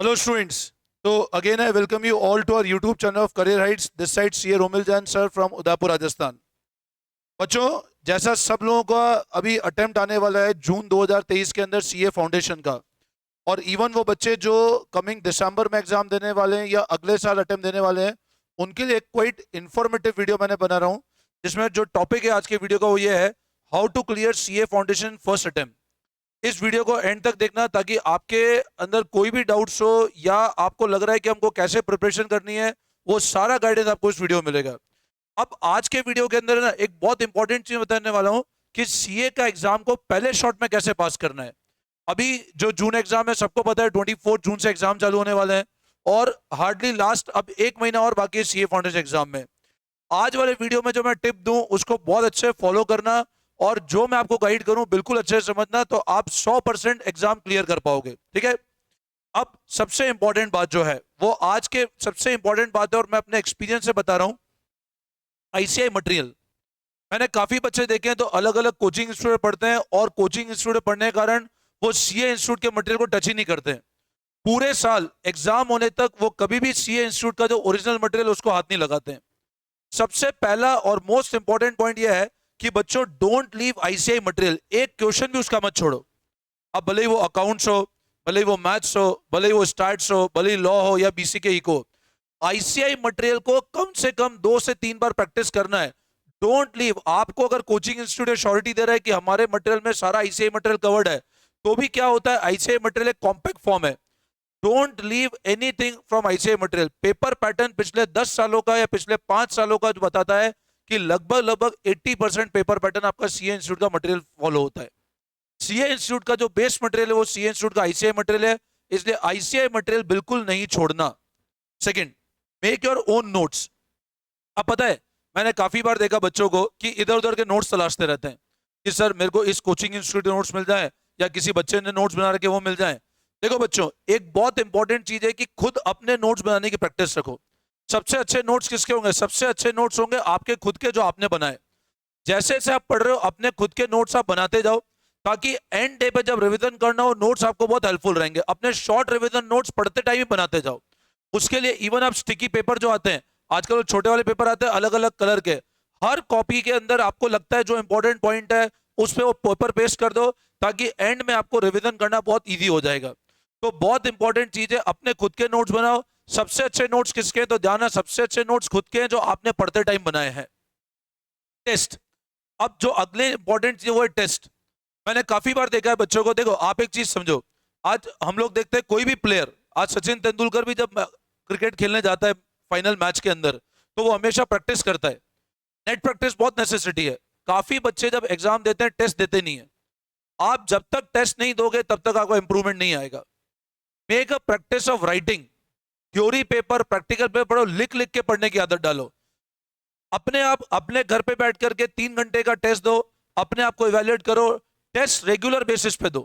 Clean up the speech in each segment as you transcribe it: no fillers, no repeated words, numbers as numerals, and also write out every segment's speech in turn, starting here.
Hello students. So again I welcome you all to our YouTube channel of Career Heights. This side CA Romil Jain sir from Udaipur Rajasthan. बच्चों जैसा सब लोगों का अभी attempt आने वाला है जून 2023 के अंदर सीए फाउंडेशन का, और इवन वो बच्चे जो कमिंग दिसंबर में एग्जाम देने वाले हैं या अगले साल अटेम्प्ट देने वाले हैं उनके लिए एक क्वाइट इन्फॉर्मेटिव वीडियो मैंने बना रहा हूँ, जिसमें जो टॉपिक है आज के वीडियो का वो ये है how to clear CA foundation first attempt. इस वीडियो को एंड तक देखना ताकि आपके अंदर कोई भी डाउट्स हो या आपको लग रहा है कि हमको कैसे प्रिपरेशन करनी है, वो सारा गाइडेंस आपको इस वीडियो में मिलेगा. अब आज के वीडियो के अंदर ना एक बहुत इंपॉर्टेंट चीज बताने वाला हूं कि सीए का एग्जाम को पहले शॉट में कैसे पास करना है. अभी जो जून एग्जाम है सबको पता है 24 जून से एग्जाम चालू होने वाले हैं और हार्डली लास्ट अब एक महीना और बाकी है सीए फाउंडेशन एग्जाम में. आज वाले वीडियो में जो मैं टिप दूं उसको बहुत अच्छे फॉलो करना और जो मैं आपको गाइड करूं बिल्कुल अच्छे से समझना, तो आप 100% एग्जाम क्लियर कर पाओगे. ठीक है. अब सबसे इंपॉर्टेंट बात जो है वो आज के सबसे इंपॉर्टेंट बात है और मैं अपने एक्सपीरियंस से बता रहा हूं. आईसीआई मटेरियल मैंने काफी बच्चे देखे हैं तो अलग अलग कोचिंग इंस्टीट्यूट पढ़ते हैं और कोचिंग इंस्टीट्यूट पढ़ने के कारण वो सीए इंस्टीट्यूट के मटेरियल को टच ही नहीं करते हैं. पूरे साल एग्जाम होने तक वो कभी भी सीए इंस्टीट्यूट का जो ओरिजिनल मटेरियल उसको हाथ नहीं लगाते हैं. सबसे पहला और मोस्ट इंपॉर्टेंट पॉइंट यह है कि बच्चों डोंट लीव आईसीआई मटेरियल. एक क्वेश्चन भी उसका मत छोड़ो. अब भले ही वो अकाउंट्स हो, भले ही वो मैथ्स हो, भले ही वो स्टैट्स हो, भले ही लॉ हो या बीसीके इको, आईसीआई मटेरियल को कम से कम 2 से 3 बार प्रैक्टिस करना है. Don't leave. आपको अगर कोचिंग इंस्टीट्यूट श्योरिटी दे रहा है कि हमारे मटेरियल में सारा आईसीआई मटेरियल कवर्ड है, तो भी क्या होता है आईसीआई मटेरियल एक कॉम्पैक्ट फॉर्म है. Don't leave anything from ICI material. Paper pattern पिछले 10 सालों का या पिछले 5 सालों का जो बताता है कि लगभग 80% पेपर पैटर्न आपका सीए इंस्टीट्यूट का मटेरियल फॉलो होता है. सीए इंस्टीट्यूट का जो बेस मटेरियल है वो सीए इंस्टीट्यूट का आईसीआई मटेरियल है, इसलिए आईसीआई मटेरियल बिल्कुल नहीं छोड़ना. Second, make your own notes. अब पता है मैंने काफी बार देखा बच्चों को कि इधर उधर के नोट्स तलाशते रहते हैं कि सर मेरे को इस कोचिंग इंस्टीट्यूट के नोट्स मिल जाए या किसी बच्चे ने नोट्स बना रखे वो मिल जाए. देखो बच्चों, एक बहुत इंपॉर्टेंट चीज है कि खुद अपने नोट्स बनाने की प्रैक्टिस रखो. सबसे अच्छे नोट्स किसके होंगे? सबसे अच्छे नोट्स होंगे आपके खुद के जो आपने बनाए. जैसे जैसे आप पढ़ रहे हो अपने खुद के नोट्स आप बनाते जाओ ताकि एंड डे पे जब रिवीजन करना हो नोट्स आपको बहुत हेल्पफुल रहेंगे. अपने शॉर्ट रिवीजन नोट्स पढ़ते टाइम ही बनाते जाओ. उसके लिए इवन आप स्टिकी पेपर जो आते हैं आजकल, वो छोटे वाले पेपर आते हैं अलग अलग कलर के, हर कॉपी के अंदर आपको लगता है जो इंपॉर्टेंट पॉइंट है उस पर वो पेपर पेस्ट कर दो ताकि एंड में आपको रिवीजन करना बहुत ईजी हो जाएगा. तो बहुत इंपॉर्टेंट चीज है अपने खुद के नोट्स बनाओ. सबसे अच्छे नोट्स किसके हैं? तो ध्यान, सबसे अच्छे नोट्स खुद के हैं जो आपने पढ़ते टाइम बनाए हैं. टेस्ट. अब जो अगले इंपॉर्टेंट चीज वो है टेस्ट. मैंने काफी बार देखा है बच्चों को. देखो आप एक चीज समझो, आज हम लोग देखते हैं कोई भी प्लेयर, आज सचिन तेंदुलकर भी जब क्रिकेट खेलने जाता है फाइनल मैच के अंदर तो वो हमेशा प्रैक्टिस करता है. नेट प्रैक्टिस बहुत नेसेसिटी है. काफी बच्चे जब एग्जाम देते हैं टेस्ट देते नहीं है. आप जब तक टेस्ट नहीं दोगे तब तक आपको इंप्रूवमेंट नहीं आएगा. Make a practice of writing. Theory paper practical paper पढ़ो, लिख लिख के पढ़ने की आदत डालो. अपने आप अपने घर पे बैठ करके 3 घंटे का टेस्ट दो, अपने आप को इवेल्युएट करो. टेस्ट रेगुलर बेसिस पे दो.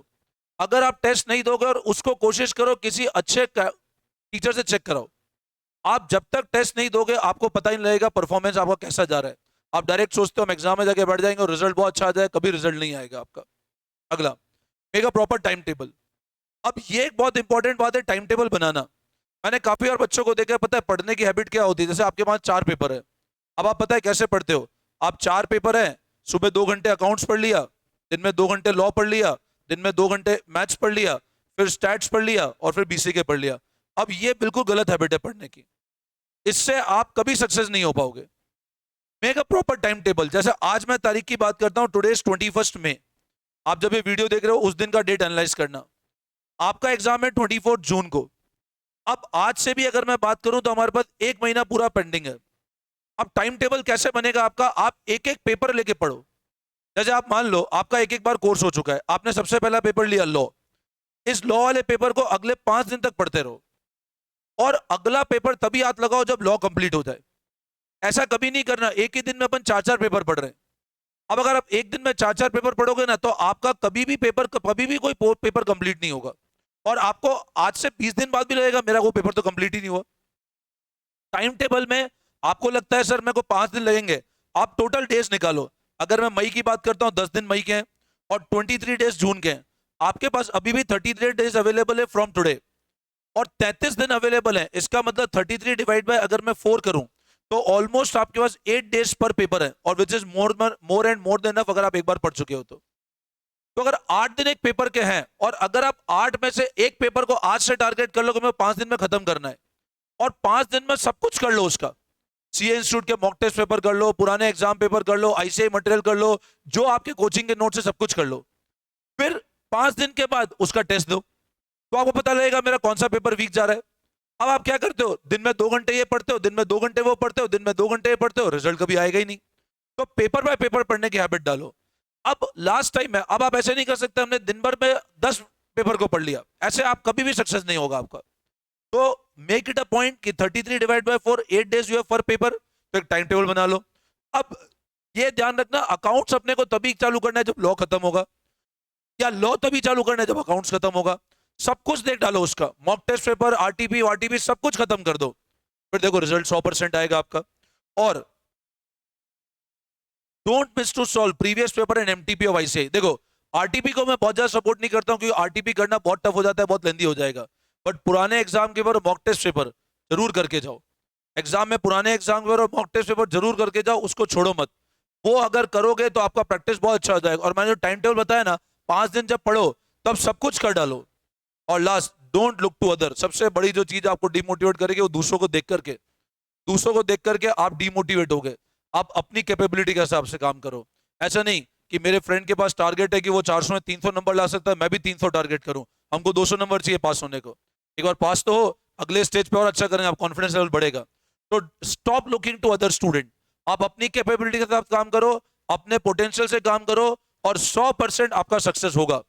अगर आप टेस्ट नहीं दोगे और उसको कोशिश करो किसी अच्छे टीचर से चेक कराओ. आप जब तक टेस्ट नहीं दोगे आपको पता ही नहीं लगेगा परफॉर्मेंस आपका कैसा जा रहा है. आप डायरेक्ट सोचते हो हम एग्जाम में जाके बैठ जाएंगे और रिजल्ट बहुत अच्छा आ जाए, कभी रिजल्ट नहीं आएगा आपका. अगला, make a proper time table. अब ये एक बहुत इंपॉर्टेंट बात है टाइम टेबल बनाना. मैंने काफी और बच्चों को देखा, पता है पढ़ने की हैबिट क्या होती है. जैसे आपके पास 4 पेपर है, अब आप पता है कैसे पढ़ते हो. आप 4 पेपर है, सुबह 2 घंटे अकाउंट्स पढ़ लिया, दिन में 2 घंटे लॉ पढ़ लिया, दिन में 2 घंटे मैथ्स पढ़ लिया, फिर स्टैट्स पढ़ लिया और फिर बीसीके पढ़ लिया. अब ये बिल्कुल गलत हैबिट है पढ़ने की. इससे आप कभी सक्सेस नहीं हो पाओगे. Make a proper time table. जैसे आज मैं तारीख की बात करता हूं, टुडे इज 21 मई. आप जब ये वीडियो देख रहे हो उस दिन का डेट एनालाइज करना. आपका एग्जाम है 24 जून को. अब आज से भी अगर मैं बात करूं तो हमारे पास एक महीना पूरा पेंडिंग है. अब टाइम टेबल कैसे बनेगा आपका? आप एक एक पेपर लेके पढ़ो. जैसे आप मान लो आपका एक एक बार कोर्स हो चुका है, आपने सबसे पहला पेपर लिया लॉ. इस लॉ वाले पेपर को अगले 5 दिन तक पढ़ते रहो और अगला पेपर तभी हाथ लगाओ जब लॉ कंप्लीट हो जाए. ऐसा कभी नहीं करना एक ही दिन में अपन 4-4 पेपर पढ़ रहे हैं. अब अगर आप एक दिन में 4-4 पेपर पढ़ोगे ना तो आपका कभी भी कोई पेपर कंप्लीट नहीं होगा और आपको आज से 20 दिन बाद भी लगेगा मेरा वो पेपर तो कंप्लीट ही नहीं हुआ. टाइम टेबल में आपको लगता है सर मेरे को 5 दिन लगेंगे, आप टोटल डेज निकालो. अगर मैं मई की बात करता हूं 10 दिन मई के हैं और 23 डेज जून के हैं. आपके पास अभी भी 33 डेज अवेलेबल है फ्रॉम टुडे. और 33 दिन अवेलेबल है। इसका मतलब 33 डिवाइड बाय अगर मैं 4 करूं तो ऑलमोस्ट आपके पास 8 डेज पर पेपर है, और which is more and more than enough अगर आप एक बार पढ़ चुके हो तो अगर 8 दिन एक पेपर के हैं, और अगर आप 8 में से एक पेपर को आज से टारगेट कर लो कि मैं 5 दिन में खत्म करना है, और 5 दिन में सब कुछ कर लो, उसका सीए इंस्टीट्यूट के मॉक टेस्ट पेपर कर लो, पुराने एग्जाम पेपर कर लो, आईसीआई मटेरियल कर लो, जो आपके कोचिंग के नोट से सब कुछ कर लो, फिर 5 दिन के बाद उसका टेस्ट दो, तो आपको पता लगेगा मेरा कौन सा पेपर वीक जा रहा है। अब आप क्या करते हो, दिन में 2 घंटे ये पढ़ते हो, दिन में 2 घंटे वो पढ़ते हो, दिन में 2 घंटे ये पढ़ते हो, रिजल्ट कभी आएगा ही नहीं। तो पेपर बाय पेपर पढ़ने की हैबिट डालो। अब लास्ट टाइम है, अब आप ऐसे नहीं कर सकते हमने दिन भर में 10 पेपर को पढ़ लिया, ऐसे आप कभी भी सक्सेस नहीं होगा आपका। तो मेक इट अ पॉइंट कि 33 divide by 4, 8 days you have for paper, तो एक टाइम टेबल बना लो। अब ये ध्यान रखना, अकाउंट्स अपने को तभी चालू करना है जब लॉ खत्म होगा, या लॉ तभी चालू करना है जब अकाउंट्स खत्म होगा। सब कुछ देख डालो, उसका मॉक टेस्ट पेपर, आरटीपी वारटीपी सब कुछ खत्म कर दो, फिर देखो रिजल्ट 100% आएगा आपका। और don't miss to solve previous paper and MTP of ICAI. देखो आरटीपी को मैं बहुत ज्यादा सपोर्ट नहीं करता हूं, क्योंकि आरटीपी करना बहुत टफ हो जाता है, बहुत लेंदी हो जाएगा, बट पुराने एग्जाम के पेपर मॉक टेस्ट पेपर जरूर करके जाओ। एग्जाम में पुराने एग्जाम के पेपर मॉक टेस्ट पेपर जरूर करके जाओ, उसको छोड़ो मत। वो अगर करोगे तो आपका प्रैक्टिस बहुत अच्छा हो जाएगा। और मैंने जो टाइम टेबल बताया ना, 5 दिन जब पढ़ो तब सब कुछ कर डालो। और last, don't look to other. सबसे बड़ी जो चीज आपको डिमोटिवेट करेगी वो दूसरों को देख करके, दूसरों को देख करके आप डिमोटिवेट हो गए। आप अपनी कैपेबिलिटी के हिसाब से काम करो। ऐसा नहीं कि मेरे फ्रेंड के पास टारगेट है कि वो 400 में 300 नंबर ला सकता है, मैं भी 300 टारगेट करूं। हमको 200 नंबर चाहिए पास होने को। एक बार पास तो हो, अगले स्टेज पे और अच्छा करेंगे, आप कॉन्फिडेंस लेवल बढ़ेगा। तो stop looking to other student. आप अपनी कैपेबिलिटी के साथ काम करो, अपने पोटेंशियल से काम करो, और 100% आपका सक्सेस होगा।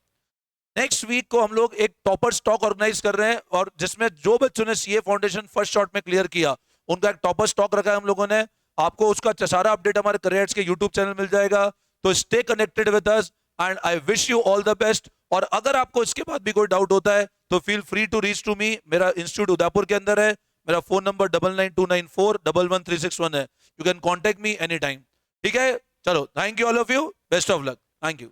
नेक्स्ट वीक को हम लोग एक टॉपर स्टॉक ऑर्गेनाइज कर रहे हैं, और जिसमें जो बच्चों ने सीए फाउंडेशन फर्स्ट शॉट में क्लियर किया उनका एक टॉपर स्टॉक रखा है हम लोगों ने। आपको उसका सारा अपडेट हमारे करियर्स के यूट्यूब चैनल मिल जाएगा। तो stay connected with us and I wish you all the best. और अगर आपको इसके बाद भी कोई डाउट होता है तो feel free to reach to me. मेरा इंस्टीट्यूट उदयपुर के अंदर है, मेरा फोन नंबर 9929411361 है। You can contact me any time. ठीक है, चलो, thank you all of you, best of luck, thank you.